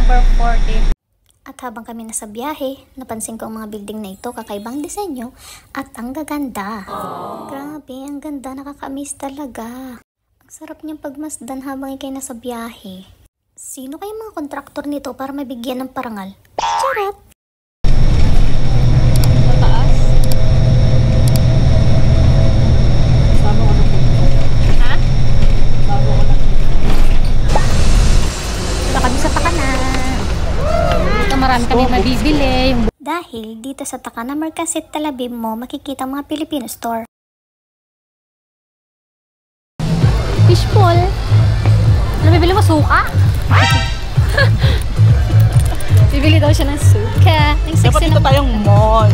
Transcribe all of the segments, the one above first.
number 40. At habang kami nasa biyahe, napansin ko ang mga building na ito, kakaibang disenyo at ang gaganda. Grabe, ang ganda, nakakamiss talaga. Ang sarap niyang pagmasdan habang ikay nasa biyahe. Sino kaya mga kontraktor nito para mabigyan ng parangal? Charot! Mataas. Sabo ko na po. Ha? Sabo ko na. Wala kami sa Takanan. Dito marami kami mabibili. Dahil dito sa Takanan Marcasit Talabim mo makikita mga Filipino store. Fishball. Ano bibili mo? Suka? Bibili daw siya ng suka. Dapat dito tayong mall.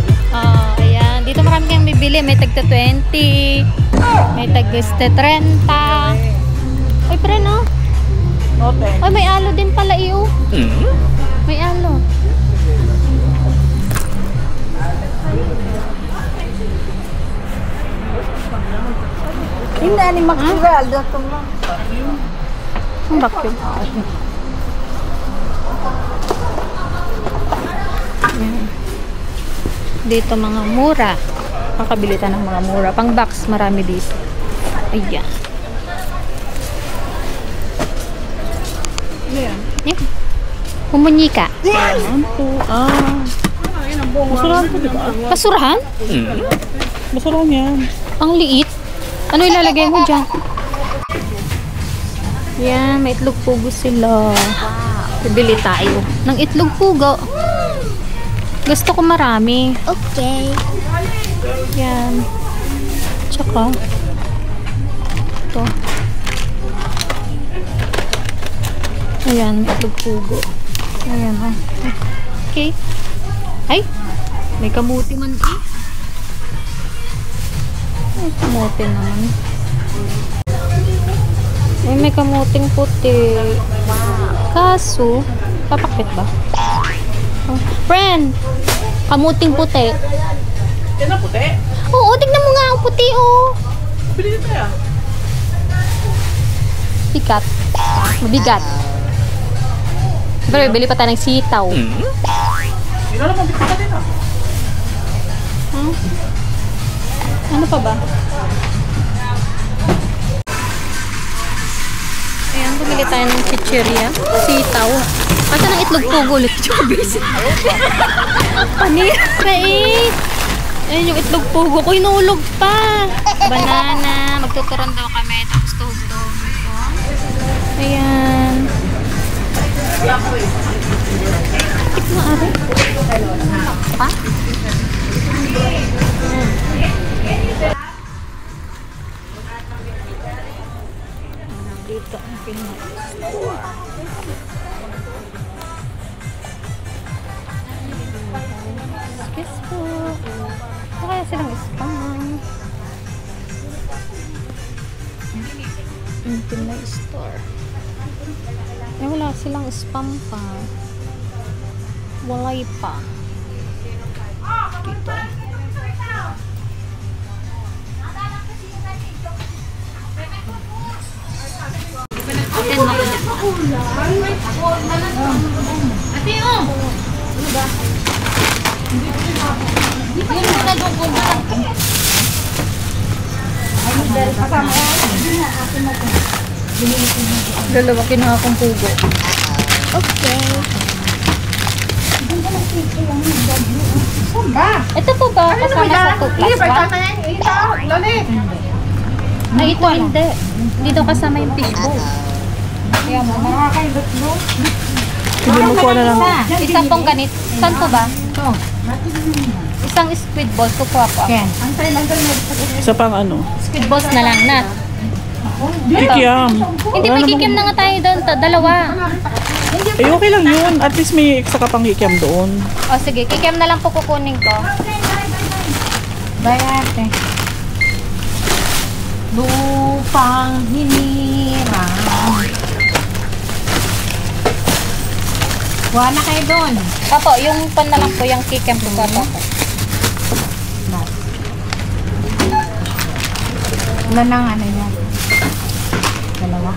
Ayan. Dito marami kang bibili. May tagta 20. May tagta 30. Ay, pre, no? Note. Ay, may alo din pala, iyo. May alo. Hindi, ni Maxwell. Dito mo. Ang vacuum. Ayan. Dito mga mura. Kakabili tayo ng mga mura. Pang box, marami dito. Ayan. Ayan. Yan. Humunyika. Ayan po. Basurahan po, di ba? Basurahan? Basurahan yan. Ang liit. Ano ilalagay mo dyan? Yan, may itlog pugo sila. Bibili tayo ng itlog pugo. Gusto ko marami. Okay. Yan. Tsaka ito. Ayan, itlog pugo. Ayan, oh. Okay. Ay, may kamuti man eh. May kamuti naman. Ay, may kamuting puti. Kaso, papakit ba? Oh, friend! Kamuting puti. Yan ang puti. Oo, tignan mo nga ang puti, oh. Bili dito yan. Bigat. Mabigat. Pero bibili pa tayo ng sitaw. Hindi na lang mabit ka din ah. Huh? Ano pa ba? Ayan, bumili tayo ng chichirya. Sitaw. Asa ng itlog pugo ulit? Chubis. Panir. Right. Ayan yung itlog pugo ko. Inulog pa. Banana. Magtuturon daw kami. Tapos tuhog-tuhog ito. Ayan. Tik mo, ari. Pa? Dito ang pinag-store. Excuse po. Ano kaya silang spam? Ang Pinay store. Eh, wala silang spam pa. Walay pa. Dito. Atin mo ko dyan. Ate, oh! Ano ba? Hindi mo na doon kung dalawa kinuha kong pugo. Okay. Ito po ba? Kasama sa 2 plus 1? Ay, ito hindi. Hindi daw kasama yung fishbowl. Kaya mo, nakakailot mo. Hindi mo po na lang. Isang pong ganit. Saan po ba? Isang squid balls. Kukuha po ako. Isa pang ano. Squid balls na lang na. Kikiam. Hindi, may kikim na nga tayo doon. Dalawa. Eh, okay lang yun. At least may extra ka pang kikiam doon. O sige, kikim na lang po kukunin ko. Bayate. Lupang hinirang. Kuha na kayo doon. Opo, yung pan na lang po, yung kikim po po ako. Wala nang ano yan. Dalawa.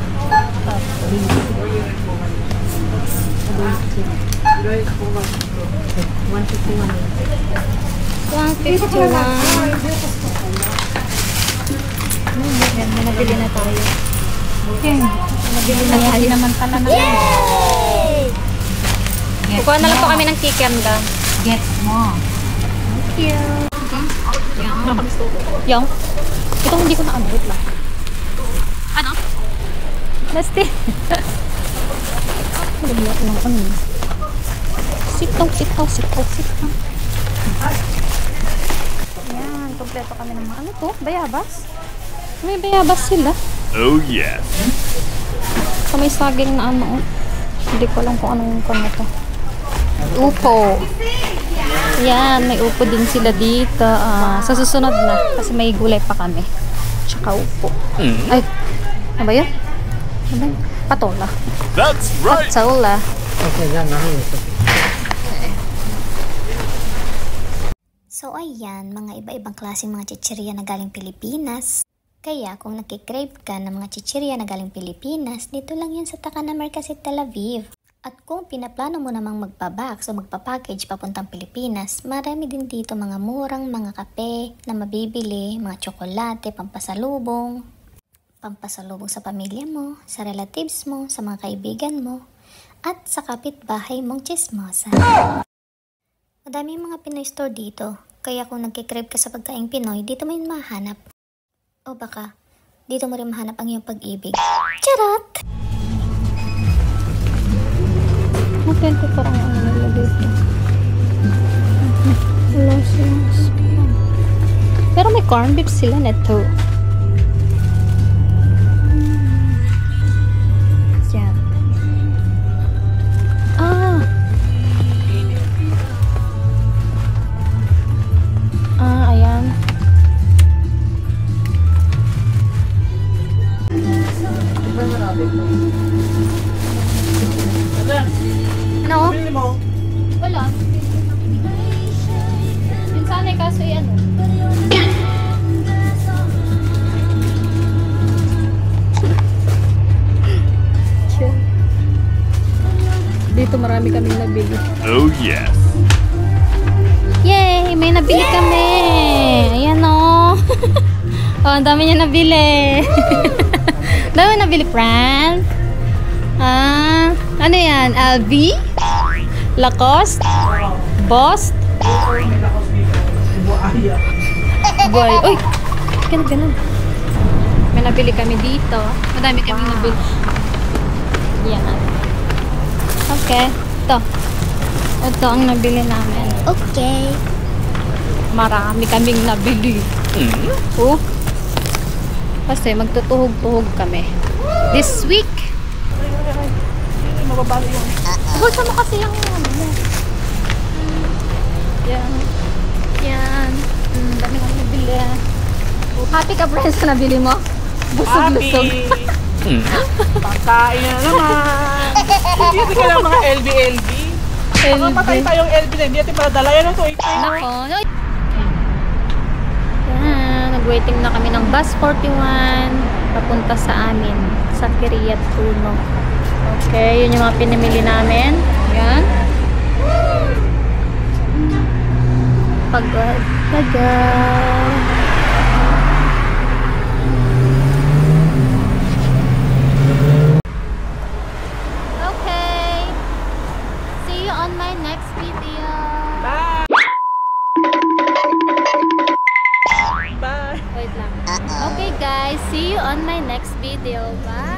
Yan, may nabili na tayo. Okay. Nabili naman pala na. Kukuha na lang po kami ng kikanda. Get mo. Yung? Itong hindi ko na-unload lang. Ano? Nasty. Nagbiyak lang ano. Sitaw. Yan, kompleto kami ng mga ano to? Bayabas? May bayabas sila. Oh yes. May saging na ano. Hindi ko alam kung anong kanya to. Upo. Yan, may upo din sila dito. Sa susunod na. Kasi may gulay pa kami. Tsaka upo. Ay, ano ba yun? Ano ba yun? Patola. That's right. Patola. So ayan, mga iba-ibang klaseng mga chichirya na galing Pilipinas. Kaya kung nakikrave ka ng mga chichirya na galing Pilipinas, dito lang yan sa Takana Market, Tel Aviv. At kung pinaplano mo namang magpa-box o magpa-package papuntang Pilipinas, marami din dito mga murang mga kape na mabibili, mga tsokolate, pampasalubong sa pamilya mo, sa relatives mo, sa mga kaibigan mo, at sa kapitbahay mong chismosa. Madami mga Pinoy store dito, kaya kung nagkikrave ka sa pagkaing Pinoy, dito mo yun mahanap. O baka, dito mo rin mahanap ang iyong pag-ibig. Charot! Natin ko parang ano nalagay ito. Wala silang spam. Pero may corn beef sila neto. Yan. Ayan. Ano? Bili mo. Wala. Yun sana eh, kaso ano. Dito marami kaming nabili. Oh yes. Yay! May nabili kami! Ayan o. Oh, ang dami niya nabili. Dami nabili, Fran. Ano yan? LV? Lacoste? Boss? Boy. Uy! Ganun. May nabili kami dito. Madami kami nabili. Yan. Okay. Ito ang nabili namin. Okay. Marami kaming nabili. Oh. Kasi magtutuhog-tuhog kami. This week. Mababali yun. Gusto mo kasi yung ano mo. Yan. Dami kami nabili. Happy ka, friends, na nabili mo? Busog-lusog. Pagkain na naman. Hindi ka lang mga LB. Baka patay tayong LB na hindi natin madala. Yan ito. Nako. Yan. Nag-waiting na kami ng bus 41 papunta sa amin. Sa Kiryat Puno. Okay. Yun yung mga pinamili namin. Yan. Pagod. Okay. See you on my next video. Bye. Bye. Wait lang. Okay guys, see you on my next video. Bye.